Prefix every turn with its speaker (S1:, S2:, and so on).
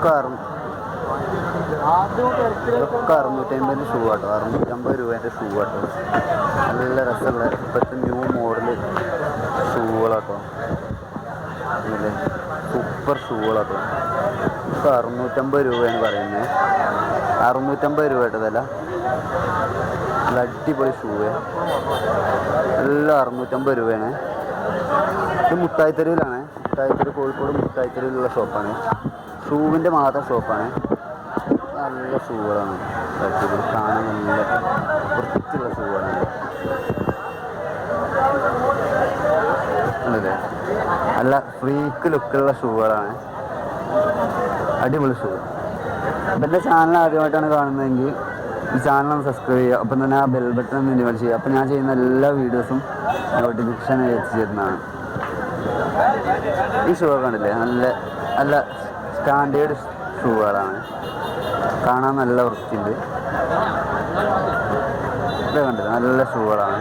S1: ഇതൊക്കെ 650 ഷൂ ആട്ടോ. 650 രൂപേൻ്റെ ഷൂ ആട്ടോ. നല്ല രസമുള്ള ഇപ്പോഴത്തെ ന്യൂ മോഡൽ ഷൂകളാട്ടോ. അല്ലേ, സൂപ്പർ ഷൂകളാട്ടോ. ഇതൊക്കെ 650 രൂപയാണ് പറയുന്നത്. 650 രൂപ കേട്ടോ വില. നല്ല അടിപൊളി ഷൂവ്. എല്ലാം 650 രൂപയാണ്. ഇത് മുട്ടായിത്തെരുവിലാണ്. മുട്ടായിത്തെരുവ്, കോഴിക്കോട് മുട്ടായിത്തെരുവിലുള്ള ഷോപ്പാണ്. ഷൂവിൻ്റെ മാത്രം ഷോപ്പാണ്. നല്ല ഷൂകളാണ്. അടിപൊളി, കാണാൻ നല്ല വൃത്തിയുള്ള ഷൂവാണ്. അല്ലേ, നല്ല ഫ്രീക്ക് ലുക്കുള്ള ഷൂകളാണ്. അടിപൊളി ഷൂ. അപ്പം എൻ്റെ ചാനൽ ആദ്യമായിട്ടാണ് കാണുന്നതെങ്കിൽ ഈ ചാനൽ സബ്സ്ക്രൈബ് ചെയ്യുക. അപ്പം തന്നെ ആ ബെൽ ബട്ടൺ ഒന്ന് ഇനേബിൾ ചെയ്യുക. അപ്പം ഞാൻ ചെയ്യുന്ന എല്ലാ വീഡിയോസും നോട്ടിഫിക്കേഷൻ എത്തിച്ചു തരുന്നതാണ്. ഈ ഷൂ കണ്ടില്ലേ, നല്ല നല്ല സ്റ്റാൻഡേർഡ് ഷൂകളാണ്. കാണാൻ നല്ല വൃത്തിയുണ്ട്. ഇത് കണ്ടില്ലേ, നല്ല ഷൂകളാണ്.